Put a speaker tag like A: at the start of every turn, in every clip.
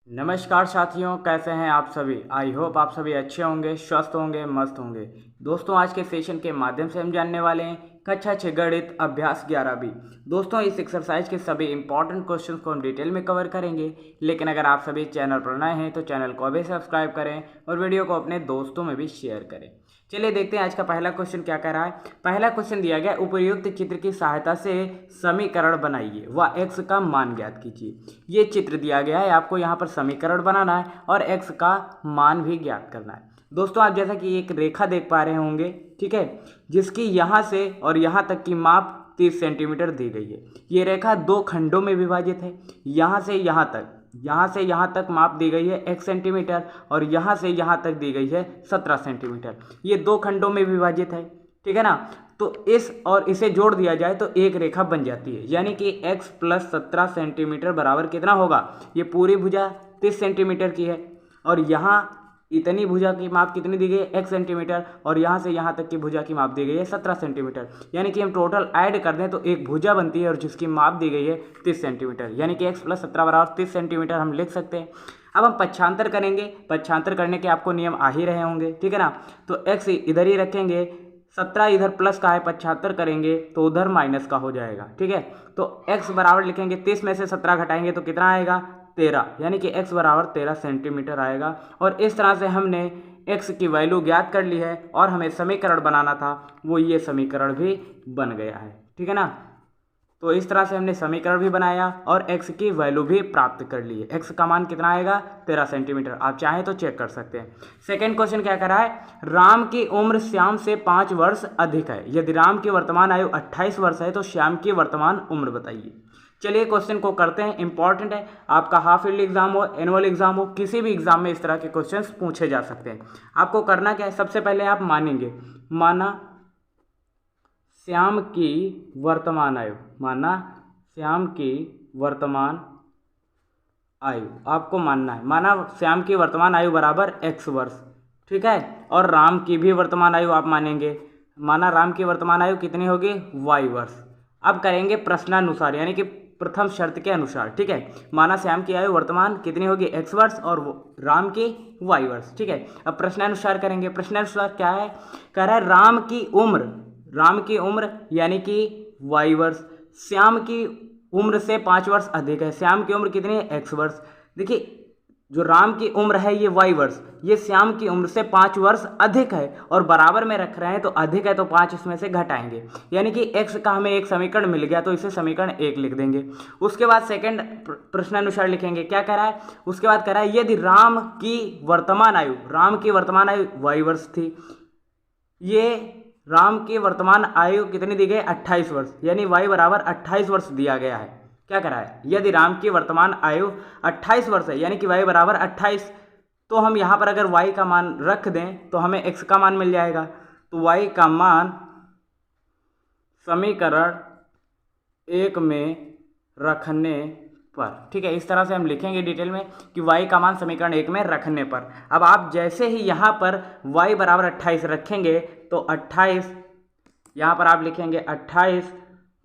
A: नमस्कार साथियों, कैसे हैं आप सभी। आई होप आप सभी अच्छे होंगे, स्वस्थ होंगे, मस्त होंगे। दोस्तों, आज के सेशन के माध्यम से हम जानने वाले हैं कक्षा 6 गणित अभ्यास 11 दोस्तों, इस एक्सरसाइज के सभी इंपॉर्टेंट क्वेश्चंस को हम डिटेल में कवर करेंगे। लेकिन अगर आप सभी चैनल पर नए हैं तो चैनल को अभी सब्सक्राइब करें और वीडियो को अपने दोस्तों में भी शेयर करें। चलिए देखते हैं आज का पहला क्वेश्चन क्या कह रहा है। पहला क्वेश्चन दिया गया, उपर्युक्त चित्र की सहायता से समीकरण बनाइए व x का मान ज्ञात कीजिए। ये चित्र दिया गया है, आपको यहाँ पर समीकरण बनाना है और x का मान भी ज्ञात करना है। दोस्तों, आप जैसा कि एक रेखा देख पा रहे होंगे, ठीक है, जिसकी यहाँ से और यहाँ तक की माप 30 सेंटीमीटर दी गई है। ये रेखा दो खंडों में विभाजित है। यहाँ से यहाँ तक माप दी गई है 1 सेंटीमीटर और यहाँ से यहाँ तक दी गई है 17 सेंटीमीटर। ये दो खंडों में विभाजित है, ठीक है ना। तो इस और इसे जोड़ दिया जाए तो एक रेखा बन जाती है, यानी कि x + 17 सेंटीमीटर बराबर कितना होगा। ये पूरी भुजा 30 सेंटीमीटर की है और यहाँ इतनी भुजा की माप कितनी दी गई है 1 सेंटीमीटर और यहाँ से यहाँ तक की भुजा की माप दी गई है 17 सेंटीमीटर। यानी कि हम टोटल ऐड कर दें तो एक भुजा बनती है और जिसकी माप दी गई है 30 सेंटीमीटर, यानी कि x + 17 बराबर 30 सेंटीमीटर हम लिख सकते हैं। अब हम पक्षांतर करेंगे। पक्षांतर करने के आपको नियम आ ही रहे होंगे, ठीक है ना। तो x इधर ही रखेंगे, 17 इधर प्लस का है, पक्षांतर करेंगे तो उधर माइनस का हो जाएगा, ठीक है। तो x बराबर लिखेंगे, 30 में से 17 घटाएंगे तो कितना आएगा 13, यानी कि x बराबर 13 सेंटीमीटर आएगा। और इस तरह से हमने x की वैल्यू ज्ञात कर ली है और हमें समीकरण बनाना था, वो ये समीकरण भी बन गया है, ठीक है ना। तो इस तरह से हमने समीकरण भी बनाया और x की वैल्यू भी प्राप्त कर ली है। x का मान कितना आएगा 13 सेंटीमीटर। आप चाहें तो चेक कर सकते हैं। सेकेंड क्वेश्चन क्या कर रहा है, राम की उम्र श्याम से 5 वर्ष अधिक है। यदि राम की वर्तमान आयु 28 वर्ष है तो श्याम की वर्तमान उम्र बताइए। चलिए क्वेश्चन को करते हैं, इंपॉर्टेंट है। आपका हाफ ईयरली एग्जाम हो, एनुअल एग्जाम हो, किसी भी एग्जाम में इस तरह के क्वेश्चंस पूछे जा सकते हैं। आपको करना क्या है, सबसे पहले आप मानेंगे, माना श्याम की वर्तमान आयु, आपको मानना है। माना श्याम की वर्तमान आयु बराबर x वर्ष, ठीक है। और राम की भी वर्तमान आयु आप मानेंगे, माना राम की वर्तमान आयु कितनी होगी y वर्ष। अब करेंगे प्रश्नानुसार, यानी कि प्रथम शर्त के अनुसार, ठीक है। माना श्याम की आयु वर्तमान कितनी होगी x वर्ष और राम की y वर्ष, ठीक है। अब प्रश्नानुसार करेंगे। प्रश्नानुसार क्या है, कह रहा है राम की उम्र यानी कि y वर्ष श्याम की उम्र से 5 वर्ष अधिक है। श्याम की उम्र कितनी है x वर्ष। देखिए, जो राम की उम्र है ये y वर्ष, ये श्याम की उम्र से 5 वर्ष अधिक है और बराबर में रख रहे हैं तो अधिक है तो 5 इसमें से घटाएंगे, यानी कि x का हमें एक समीकरण मिल गया तो इसे समीकरण 1 लिख देंगे। उसके बाद सेकंड प्रश्नानुसार लिखेंगे। क्या कह रहा है, उसके बाद कह रहा है यदि राम की वर्तमान आयु y वर्ष थी, ये राम की वर्तमान आयु कितनी दी गई 28 वर्ष, यानी y बराबर 28 वर्ष दिया गया है। क्या कह रहा है, यदि राम की वर्तमान आयु 28 वर्ष है यानी कि y बराबर 28, तो हम यहाँ पर अगर y का मान रख दें तो हमें x का मान मिल जाएगा। तो y का मान समीकरण 1 में रखने पर, ठीक है। इस तरह से हम लिखेंगे डिटेल में कि y का मान समीकरण 1 में रखने पर। अब आप जैसे ही यहाँ पर y बराबर 28 रखेंगे तो 28 यहाँ पर आप लिखेंगे 28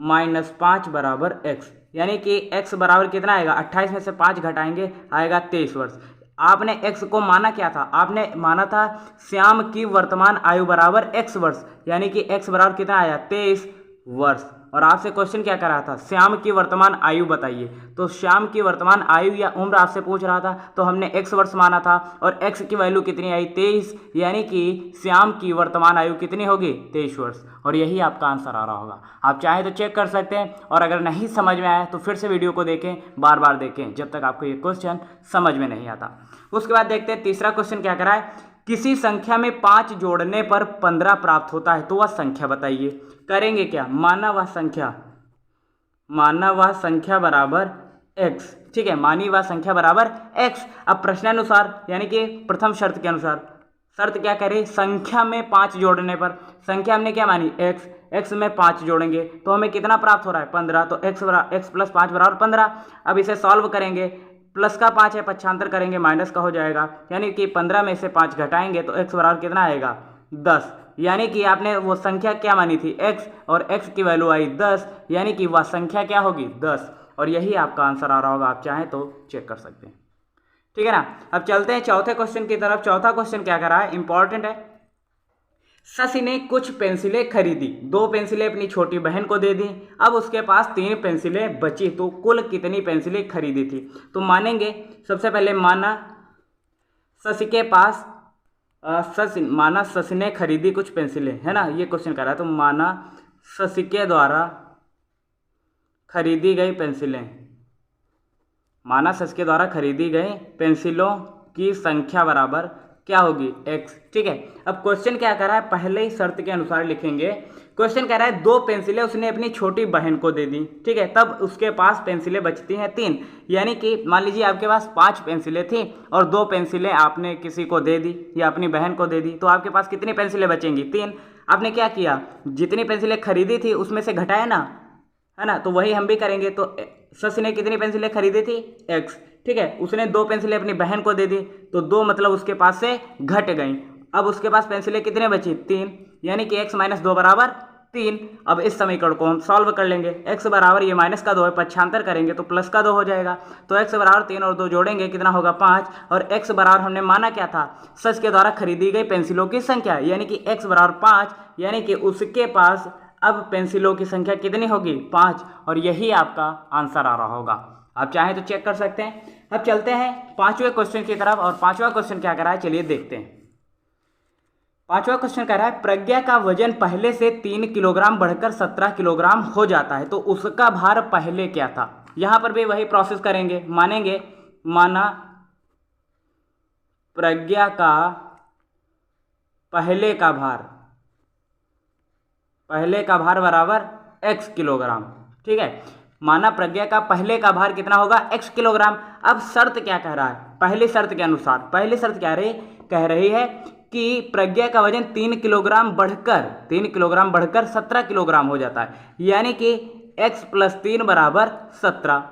A: - 5 बराबर x, यानी कि x बराबर कितना आएगा, 28 में से 5 घटाएंगे आएगा 23 वर्ष। आपने x को माना क्या था, आपने माना था श्याम की वर्तमान आयु बराबर x वर्ष, यानी कि x बराबर कितना आया 23 वर्ष। और आपसे क्वेश्चन क्या कर रहा था, श्याम की वर्तमान आयु बताइए। तो श्याम की वर्तमान आयु या उम्र आपसे पूछ रहा था तो हमने x वर्ष माना था और x की वैल्यू कितनी आई 23, यानी कि श्याम की वर्तमान आयु कितनी होगी 23 वर्ष। और यही आपका आंसर आ रहा होगा। आप चाहे तो चेक कर सकते हैं और अगर नहीं समझ में आया तो फिर से वीडियो को देखें, बार बार देखें जब तक आपको ये क्वेश्चन समझ में नहीं आता। उसके बाद देखते हैं तीसरा क्वेश्चन क्या करा है, किसी संख्या में 5 जोड़ने पर 15 प्राप्त होता है तो वह संख्या बताइए। करेंगे क्या, माना वह संख्या बराबर x, ठीक है, मानी वह संख्या बराबर x। अब प्रश्नानुसार यानी कि प्रथम शर्त के अनुसार, शर्त क्या करें, संख्या में 5 जोड़ने पर, संख्या हमने क्या मानी x में 5 जोड़ेंगे तो हमें कितना प्राप्त हो रहा है 15, तो x + 5 बराबर 15। अब इसे सॉल्व करेंगे, प्लस का 5 है, पक्षांतर करेंगे माइनस का हो जाएगा, यानी कि 15 में से 5 घटाएंगे तो x बराबर कितना आएगा 10, यानी कि आपने वो संख्या क्या मानी थी x और x की वैल्यू आई 10, यानी कि वह संख्या क्या होगी 10। और यही आपका आंसर आ रहा होगा, आप चाहें तो चेक कर सकते हैं। ठीक है ना। अब चलते हैं चौथे क्वेश्चन की तरफ। चौथा क्वेश्चन क्या कर रहा है, इंपॉर्टेंट है। शशि ने कुछ पेंसिलें खरीदी, 2 पेंसिलें अपनी छोटी बहन को दे दी, अब उसके पास 3 पेंसिलें बची, तो कुल कितनी पेंसिलें खरीदी थी। तो मानेंगे, सबसे पहले माना शशि के पास माना शशि ने खरीदी कुछ पेंसिलें, है ना, ये क्वेश्चन कर रहा है। तो माना शशि के द्वारा खरीदी गई पेंसिलें, माना शशि के द्वारा खरीदी गई पेंसिलों की संख्या बराबर क्या होगी, x। ठीक है। अब क्वेश्चन क्या कर रहा है, पहले ही शर्त के अनुसार लिखेंगे। क्वेश्चन कह रहा है 2 पेंसिलें उसने अपनी छोटी बहन को दे दी, ठीक है, तब उसके पास पेंसिलें बचती हैं 3। यानी कि मान लीजिए आपके पास 5 पेंसिलें थी और 2 पेंसिलें आपने किसी को दे दी या अपनी बहन को दे दी, तो आपके पास कितनी पेंसिलें बचेंगी, 3। आपने क्या किया, जितनी पेंसिलें खरीदी थी उसमें से घटाया ना, है ना, तो वही हम भी करेंगे। तो शशि ने कितनी पेंसिलें खरीदी थी, x। ठीक है, उसने 2 पेंसिलें अपनी बहन को दे दी, तो 2 मतलब उसके पास से घट गई। अब उसके पास पेंसिलें कितने बची, 3, यानी कि x - 2 बराबर 3। अब इस समीकरण को हम सॉल्व कर लेंगे। x बराबर, ये माइनस का 2 है, पक्षांतर करेंगे तो प्लस का 2 हो जाएगा। तो x बराबर 3 और 2 जोड़ेंगे कितना होगा, 5। और x बराबर हमने माना क्या था, शशि के द्वारा खरीदी गई पेंसिलों की संख्या, यानी कि x बराबर 5, यानी कि उसके पास अब पेंसिलों की संख्या कितनी होगी, 5। और यही आपका आंसर आ रहा होगा। आप चाहें तो चेक कर सकते हैं। अब चलते हैं 5वें क्वेश्चन की तरफ। और 5वां क्वेश्चन क्या कर रहा है, चलिए देखते हैं। 5वां क्वेश्चन कह रहा है प्रज्ञा का वजन पहले से 3 किलोग्राम बढ़कर 17 किलोग्राम हो जाता है, तो उसका भार पहले क्या था। यहां पर भी वही प्रोसेस करेंगे। मानेंगे, माना प्रज्ञा का पहले का भार बराबर x किलोग्राम। ठीक है, माना प्रज्ञा का पहले का भार कितना होगा, x किलोग्राम। अब शर्त क्या कह रहा है, पहली शर्त के अनुसार, पहली शर्त कह रही है कि प्रज्ञा का वजन 3 किलोग्राम बढ़कर 17 किलोग्राम हो जाता है, यानी कि x + 3 बराबर 17।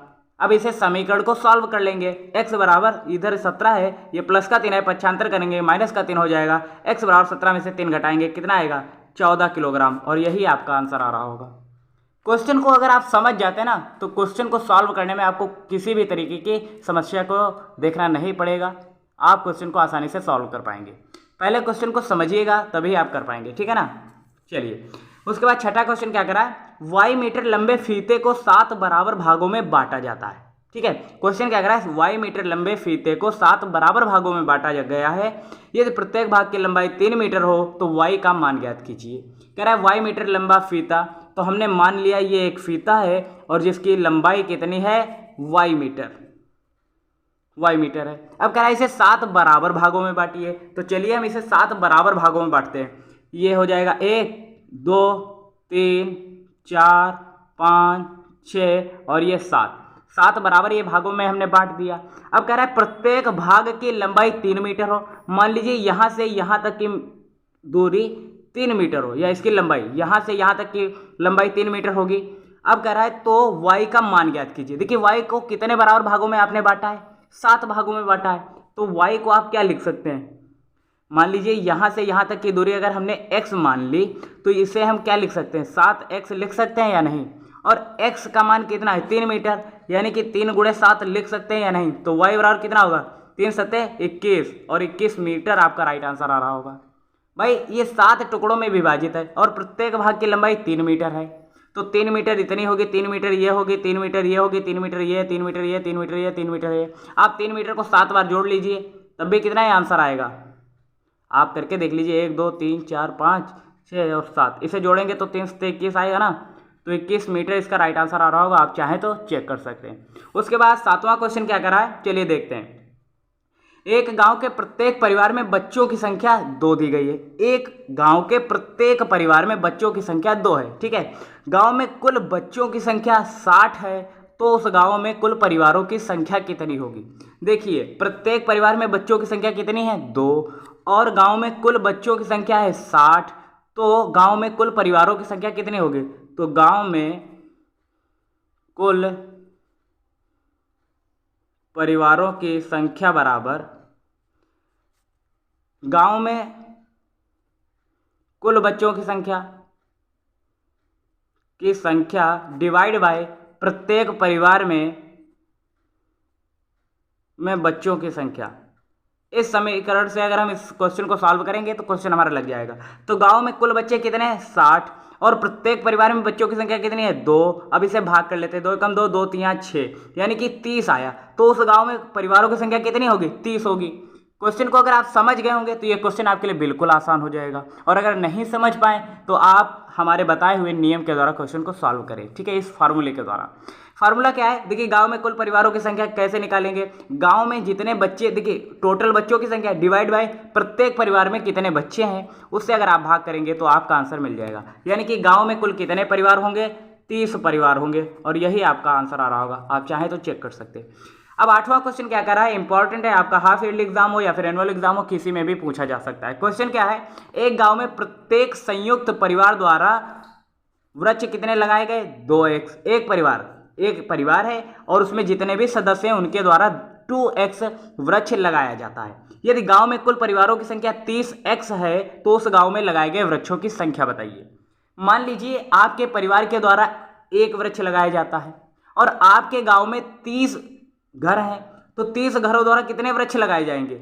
A: अब इसे समीकरण को सॉल्व कर लेंगे। x बराबर, इधर 17 है, ये प्लस का 3 है, पक्षांतर करेंगे माइनस का 3 हो जाएगा। x बराबर 17 में से 3 घटाएंगे कितना आएगा, 14 किलोग्राम। और यही आपका आंसर आ रहा होगा। क्वेश्चन को अगर आप समझ जाते हैं ना, तो क्वेश्चन को सॉल्व करने में आपको किसी भी तरीके की समस्या को देखना नहीं पड़ेगा, आप क्वेश्चन को आसानी से सॉल्व कर पाएंगे। पहले क्वेश्चन को समझिएगा तभी आप कर पाएंगे, ठीक है ना। चलिए, उसके बाद छठा क्वेश्चन क्या कर रहा है, y मीटर लंबे फीते को 7 बराबर भागों में बांटा जाता है। ठीक है, क्वेश्चन क्या कर रहा है, y मीटर लंबे फीते को 7 बराबर भागों में बांटा गया है, यदि प्रत्येक भाग की लंबाई 3 मीटर हो तो y का मान ज्ञात कीजिए। कह रहा है y मीटर लंबा फीता, तो हमने मान लिया ये एक फीता है और जिसकी लंबाई कितनी है, y मीटर है। अब कह रहा है इसे 7 बराबर भागों में बांटिए, तो चलिए हम इसे 7 बराबर भागों में बांटते हैं। ये हो जाएगा 1 2 3 4 5 6 और ये 7 बराबर ये भागों में हमने बांट दिया। अब कह रहा है प्रत्येक भाग की लंबाई 3 मीटर हो। मान लीजिए यहाँ से यहाँ तक की दूरी 3 मीटर हो, या इसकी लंबाई यहाँ से यहाँ तक की लंबाई 3 मीटर होगी। अब कह रहा है तो y का मान ज्ञात कीजिए। देखिए y को कितने बराबर भागों में आपने बांटा है, 7 भागों में बांटा है, तो y को आप क्या लिख सकते हैं, मान लीजिए यहाँ से यहाँ तक की दूरी अगर हमने x मान ली, तो इसे हम क्या लिख सकते हैं, 7x लिख सकते हैं या नहीं। और x का मान कितना है, 3 मीटर, यानी कि 3 × 7 लिख सकते हैं या नहीं। तो y बराबर कितना होगा, 3 × 7 21 और 21 मीटर आपका राइट आंसर आ रहा होगा। भाई ये 7 टुकड़ों में विभाजित है और प्रत्येक भाग की लंबाई 3 मीटर है, तो 3 मीटर इतनी होगी, 3 मीटर ये होगी, 3 मीटर ये होगी, 3 मीटर ये, 3 मीटर ये, 3 मीटर ये, 3 मीटर ये। आप 3 मीटर को 7 बार जोड़ लीजिए, तब भी कितना ही आंसर आएगा, आप करके देख लीजिए। 1 2 3 4 5 6 और 7, इसे जोड़ेंगे तो 3 से 21 आएगा ना, तो 21 मीटर इसका राइट आंसर आ रहा होगा। आप चाहें तो चेक कर सकते हैं। उसके बाद 7वां क्वेश्चन क्या कर रहा है, चलिए देखते हैं। एक गांव के प्रत्येक परिवार में बच्चों की संख्या 2 दी गई है। एक गांव के प्रत्येक परिवार में बच्चों की संख्या 2 है। ठीक है, गांव में कुल बच्चों की संख्या 60 है, तो उस गांव में कुल परिवारों की संख्या कितनी होगी। देखिए, प्रत्येक परिवार में बच्चों की संख्या कितनी है, 2, और गांव में कुल बच्चों की संख्या है 60, तो गांव में कुल परिवारों की संख्या कितनी होगी। तो गांव में कुल परिवारों की संख्या बराबर, गांव में कुल बच्चों की संख्या डिवाइड बाय प्रत्येक परिवार में में बच्चों की संख्या। इस समीकरण से अगर हम इस क्वेश्चन को सॉल्व करेंगे तो क्वेश्चन हमारा लग जाएगा। तो गांव में कुल बच्चे कितने हैं? 60, और प्रत्येक परिवार में बच्चों की संख्या कितनी है? 2। अब इसे भाग कर लेते हैं, 2 एकम 2, 2 तिया 6, यानी कि 30 आया। तो उस गांव में परिवारों की संख्या कितनी होगी? 30 होगी। क्वेश्चन को अगर आप समझ गए होंगे तो ये क्वेश्चन आपके लिए बिल्कुल आसान हो जाएगा, और अगर नहीं समझ पाए तो आप हमारे बताए हुए नियम के द्वारा क्वेश्चन को सॉल्व करें, ठीक है, इस फार्मूले के द्वारा। फार्मूला क्या है? देखिए, गांव में कुल परिवारों की संख्या कैसे निकालेंगे? गांव में जितने बच्चे, देखिए टोटल बच्चों की संख्या डिवाइड बाय प्रत्येक परिवार में कितने बच्चे हैं, उससे अगर आप भाग करेंगे तो आपका आंसर मिल जाएगा। यानी कि गांव में कुल कितने परिवार होंगे? 30 परिवार होंगे, और यही आपका आंसर आ रहा होगा। आप चाहें तो चेक कर सकते हैं। अब 8वां क्वेश्चन क्या कर रहा है? इंपॉर्टेंट है, आपका हाफ ईयरली एग्जाम हो या फिर एनुअल एग्जाम हो, किसी में भी पूछा जा सकता है। क्वेश्चन क्या है? एक गांव में प्रत्येक संयुक्त परिवार द्वारा वृक्ष कितने लगाए गए? 2x। एक परिवार है और उसमें जितने भी सदस्य हैं उनके द्वारा 2x वृक्ष लगाया जाता है। यदि गांव में कुल परिवारों की संख्या 30x है तो उस गांव में लगाए गए वृक्षों की संख्या बताइए। मान लीजिए आपके परिवार के द्वारा एक वृक्ष लगाया जाता है और आपके गांव में 30 घर हैं, तो 30 घरों द्वारा कितने वृक्ष लगाए जाएंगे?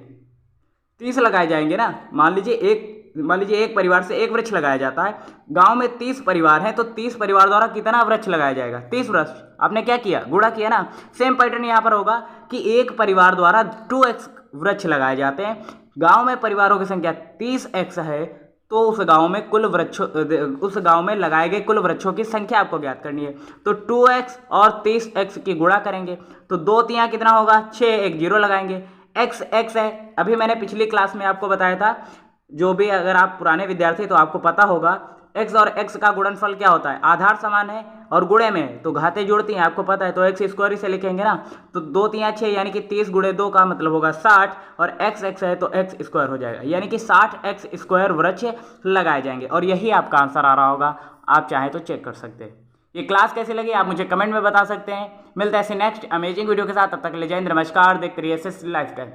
A: 30 लगाए जाएंगे ना। मान लीजिए एक परिवार से एक वृक्ष लगाया जाता है। गांव में 30 परिवार हैं, तो 30 परिवार द्वारा कितना वृक्ष लगाया जाएगा? 30 वृक्ष। आपने क्या किया? गुणा किया ना। सेम पैटर्न यहां पर होगा कि एक परिवार द्वारा 2x वृक्ष लगाए जाते हैं। गांव में परिवारों की संख्या 30x है, तो उस गांव में लगाए गए कुल वृक्षों की संख्या आपको ज्ञात करनी है। तो 2x और 30x की गुणा करेंगे तो 2 तिया कितना होगा? 6, एक 0 लगाएंगे। x है, अभी मैंने पिछली क्लास में आपको बताया था, जो भी अगर आप पुराने विद्यार्थी तो आपको पता होगा, x और x का गुणनफल क्या होता है? आधार समान है और गुणे में तो घातें जुड़ती हैं, आपको पता है, तो x स्क्वायर से लिखेंगे ना। तो 2 तिया 6, यानी कि 30 गुणे 2 का मतलब होगा 60, और x है तो x स्क्वायर हो जाएगा, यानी कि 60x स्क्वायर वृक्ष लगाए जाएंगे, और यही आपका आंसर आ रहा होगा। आप चाहें तो चेक कर सकते हैं। ये क्लास कैसी लगी आप मुझे कमेंट में बता सकते हैं। मिलते हैं ऐसे नेक्स्ट अमेजिंग वीडियो के साथ, तब तक ले जय हिंद, नमस्कार। देखते रहिए एसएस लाइफस्टाइल।